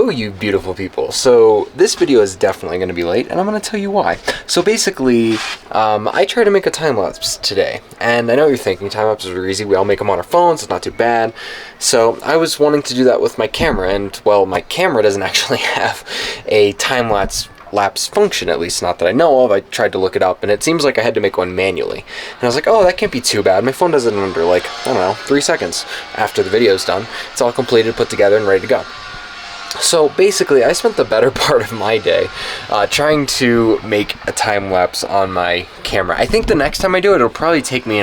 Hello, you beautiful people. So this video is definitely going to be late, and I'm going to tell you why. So basically, I tried to make a time-lapse today, and I know you're thinking time-lapses are easy. We all make them on our phones. It's not too bad. So I was wanting to do that with my camera, and well, my camera doesn't actually have a time-lapse function, at least not that I know of. I tried to look it up, and it seems like I had to make one manually. And I was like, oh, that can't be too bad. My phone does it in under, like, I don't know, 3 seconds after the video's done. It's all completed, put together, and ready to go. So basically, I spent the better part of my day trying to make a time-lapse on my camera. I think the next time I do it, it'll probably take me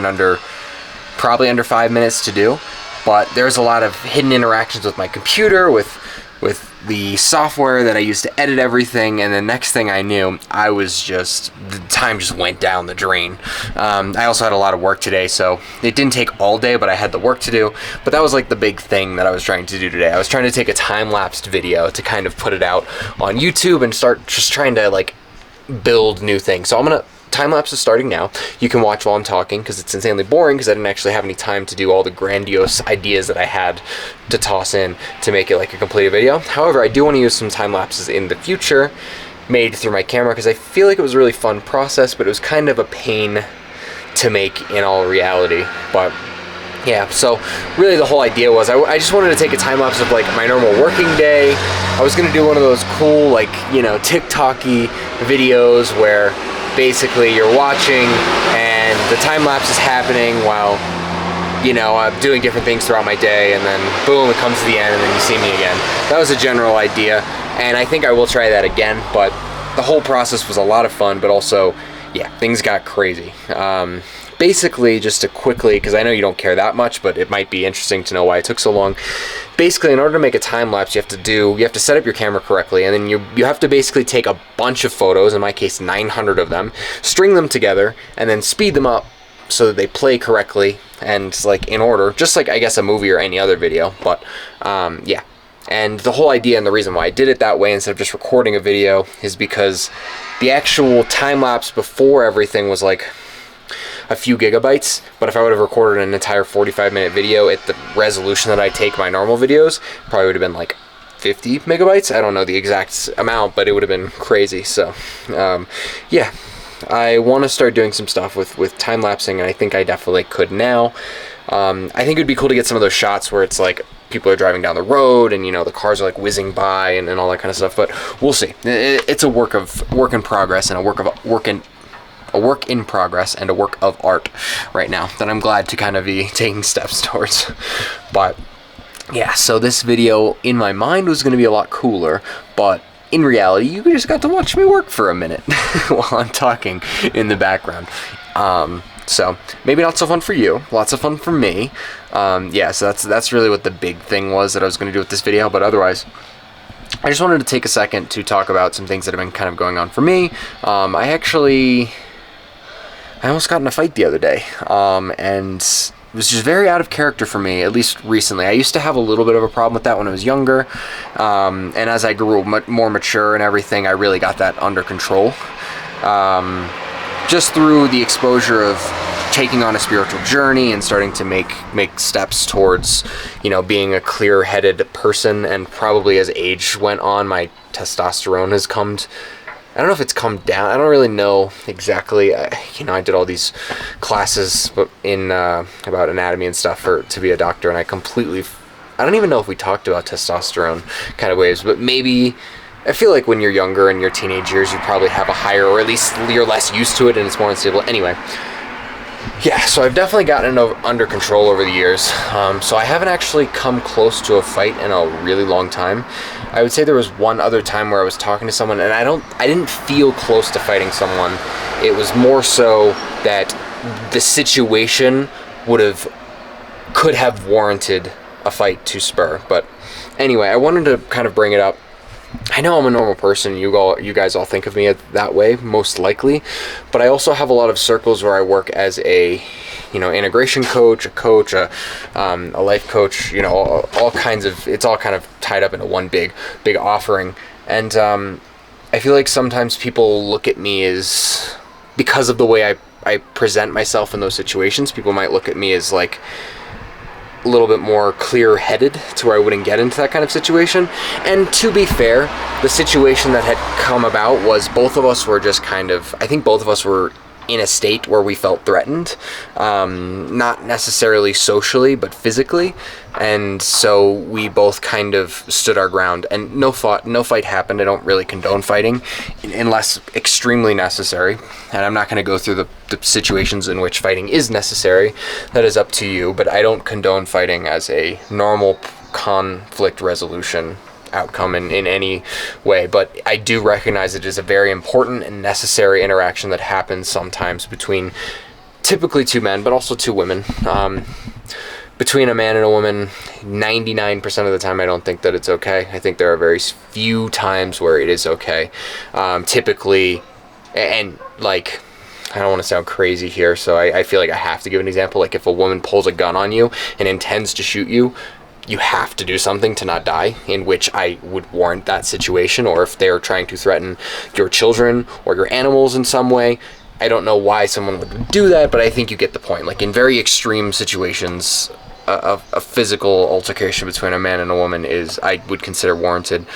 probably under 5 minutes to do. But there's a lot of hidden interactions with my computer, with the software that I use to edit everything, and the next thing I knew, the time just went down the drain. I also had a lot of work today, so it didn't take all day, but I had the work to do. But that was like the big thing that I was trying to do today. I was trying to take a time-lapsed video to kind of put it out on YouTube and start just trying to like build new things. So time-lapse is starting now. You can watch while I'm talking because it's insanely boring because I didn't actually have any time to do all the grandiose ideas that I had to toss in to make it like a completed video. However, I do want to use some time-lapses in the future made through my camera because I feel like it was a really fun process, but it was kind of a pain to make in all reality. But yeah, so really the whole idea was I just wanted to take a time-lapse of like my normal working day. I was going to do one of those cool, like, you know, TikTok-y videos where basically you're watching and the time-lapse is happening while, you know, I'm doing different things throughout my day, and then boom, it comes to the end and then you see me again. That was a general idea, and I think I will try that again, but the whole process was a lot of fun, but also, yeah, things got crazy. Basically, just to quickly, because I know you don't care that much, but it might be interesting to know why it took so long. Basically, in order to make a time-lapse, you have to set up your camera correctly, and then you have to basically take a bunch of photos, in my case 900 of them, string them together, and then speed them up so that they play correctly and like in order, just like I guess a movie or any other video. But yeah. And the whole idea and the reason why I did it that way instead of just recording a video is because the actual time-lapse before everything was like a few gigabytes, but if I would have recorded an entire 45-minute video at the resolution that I take my normal videos, probably would have been like 50 megabytes. I don't know the exact amount, but it would have been crazy. So yeah, I want to start doing some stuff with time-lapsing, and I think I definitely could now. I think it would be cool to get some of those shots where it's like people are driving down the road and, you know, the cars are like whizzing by and all that kind of stuff, but we'll see. It's a work in progress and a work in progress and a work of art right now that I'm glad to kind of be taking steps towards. But yeah, so this video in my mind was going to be a lot cooler, but in reality you just got to watch me work for a minute while I'm talking in the background. So maybe not so fun for you, lots of fun for me. Yeah, so that's really what the big thing was that I was going to do with this video, but otherwise I just wanted to take a second to talk about some things that have been kind of going on for me. I almost got in a fight the other day, and it was just very out of character for me, at least recently. I used to have a little bit of a problem with that when I was younger, and as I grew more mature and everything, I really got that under control. Just through the exposure of taking on a spiritual journey and starting to make steps towards, you know, being a clear-headed person, and probably as age went on, my testosterone has I don't know if it's come down. I don't really know exactly. You know, I did all these classes in about anatomy and stuff to be a doctor, and I don't even know if we talked about testosterone kind of waves, but maybe I feel like when you're younger in your teenage years, you probably have a higher, or at least you're less used to it and it's more unstable. Anyway, yeah, so I've definitely gotten it under control over the years. So I haven't actually come close to a fight in a really long time. I would say there was one other time where I was talking to someone and I didn't feel close to fighting someone. It was more so that the situation could have warranted a fight to spur. But anyway, I wanted to kind of bring it up. I know I'm a normal person. You guys all think of me that way, most likely. But I also have a lot of circles where I work as a, you know, integration coach, a life coach. You know, all kinds of. It's all kind of tied up into one big offering. And I feel like sometimes people look at me as, because of the way I present myself in those situations, people might look at me as like a little bit more clear-headed to where I wouldn't get into that kind of situation. And to be fair, the situation that had come about was both of us were just kind of, I think both of us were in a state where we felt threatened, not necessarily socially, but physically. And so we both kind of stood our ground, and no fight happened. I don't really condone fighting unless extremely necessary. And I'm not going to go through the situations in which fighting is necessary. That is up to you, but I don't condone fighting as a normal conflict resolution outcome in any way. But I do recognize it is a very important and necessary interaction that happens sometimes between typically two men, but also two women. Between a man and a woman, 99% of the time I don't think that it's okay. I think there are very few times where it is okay. Typically, and like, I don't want to sound crazy here, so I feel like I have to give an example. Like if a woman pulls a gun on you and intends to shoot you, you have to do something to not die, in which I would warrant that situation. Or if they're trying to threaten your children or your animals in some way, I don't know why someone would do that, but I think you get the point. Like in very extreme situations, a physical altercation between a man and a woman I would consider warranted.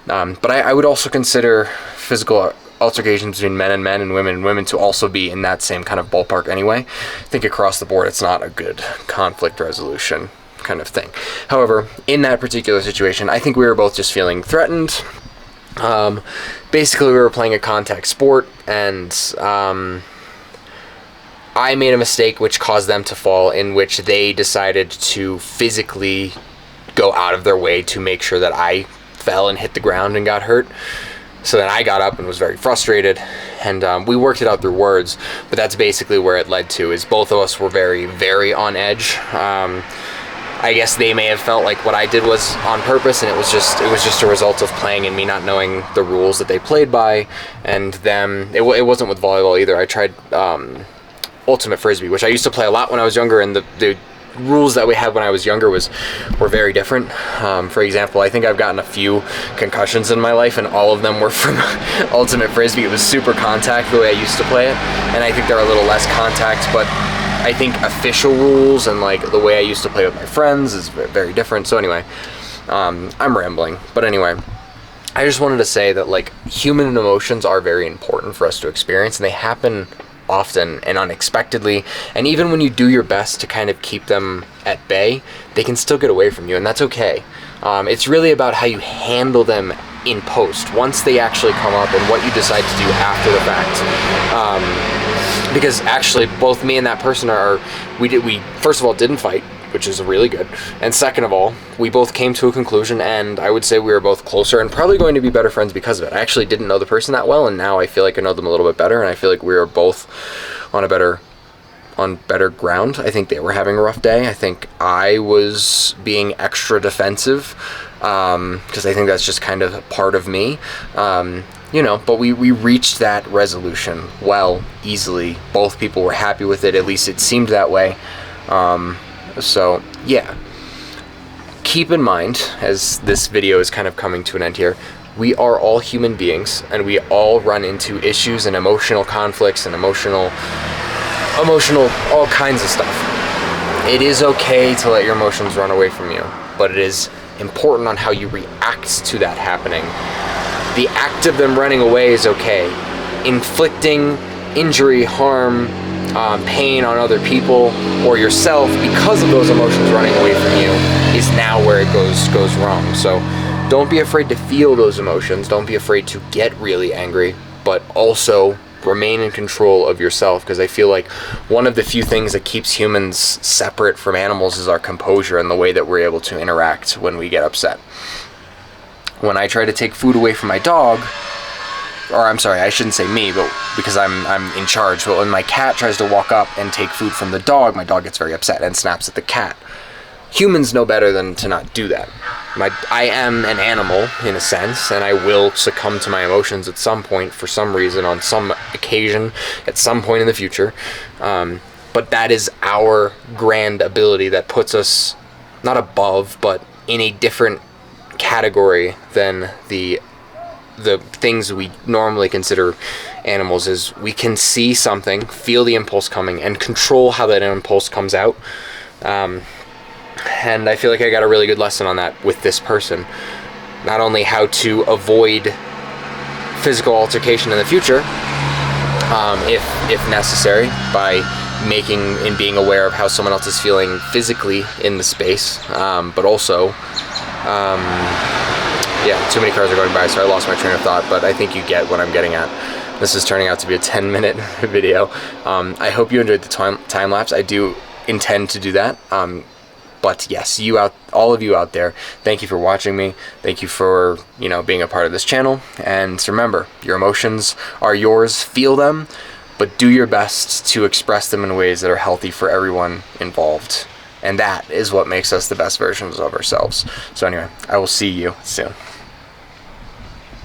But I would also consider physical altercations between men and women to also be in that same kind of ballpark anyway. I think across the board it's not a good conflict resolution kind of thing. However, in that particular situation, I think we were both just feeling threatened. Basically, we were playing a contact sport, and I made a mistake which caused them to fall, in which they decided to physically go out of their way to make sure that I fell and hit the ground and got hurt. So then I got up and was very frustrated, and we worked it out through words, but that's basically where it led to, is both of us were very, very on edge. I guess they may have felt like what I did was on purpose, and it was just a result of playing and me not knowing the rules that they played by. And them, it wasn't with volleyball either. I tried ultimate frisbee, which I used to play a lot when I was younger, and the rules that we had when I was younger were very different. For example, I think I've gotten a few concussions in my life, and all of them were from ultimate frisbee. It was super contact the way I used to play it, and I think they're a little less contact, but I think official rules and like the way I used to play with my friends is very different. So anyway, I'm rambling, but anyway, I just wanted to say that like human emotions are very important for us to experience, and they happen often and unexpectedly, and even when you do your best to kind of keep them at bay, they can still get away from you, and that's okay. It's really about how you handle them in post, once they actually come up, and what you decide to do after the fact. Because actually both me and that person we first of all didn't fight, which is really good, and second of all, we both came to a conclusion, and I would say we were both closer and probably going to be better friends because of it. I actually didn't know the person that well, and now I feel like I know them a little bit better, and I feel like we are both on better ground. I think they were having a rough day. I think I was being extra defensive, because I think that's just kind of part of me. But we reached that resolution easily. Both people were happy with it, at least it seemed that way. So yeah, keep in mind, as this video is kind of coming to an end here, we are all human beings, and we all run into issues and emotional conflicts and emotional, all kinds of stuff. It is okay to let your emotions run away from you, but it is important on how you react to that happening. The act of them running away is okay. Inflicting injury, harm, pain on other people or yourself because of those emotions running away from you is now where it goes wrong. So don't be afraid to feel those emotions. Don't be afraid to get really angry, but also remain in control of yourself, because I feel like one of the few things that keeps humans separate from animals is our composure and the way that we're able to interact when we get upset. When I try to take food away from my dog, or I'm sorry, I shouldn't say me, but because I'm in charge, but when my cat tries to walk up and take food from the dog, my dog gets very upset and snaps at the cat. Humans know better than to not do that. I am an animal, in a sense, and I will succumb to my emotions at some point, for some reason, on some occasion, at some point in the future. But that is our grand ability that puts us, not above, but in a different category than the things we normally consider animals. Is we can see something, feel the impulse coming, and control how that impulse comes out. And I feel like I got a really good lesson on that with this person. Not only how to avoid physical altercation in the future, if necessary, by making and being aware of how someone else is feeling physically in the space, but also, yeah, too many cars are going by, so I lost my train of thought, but I think you get what I'm getting at. This is turning out to be a 10-minute video. I hope you enjoyed the time lapse. I do intend to do that. But yes, all of you out there, thank you for watching me. Thank you for, being a part of this channel. And remember, your emotions are yours. Feel them, but do your best to express them in ways that are healthy for everyone involved. And that is what makes us the best versions of ourselves. So anyway, I will see you soon.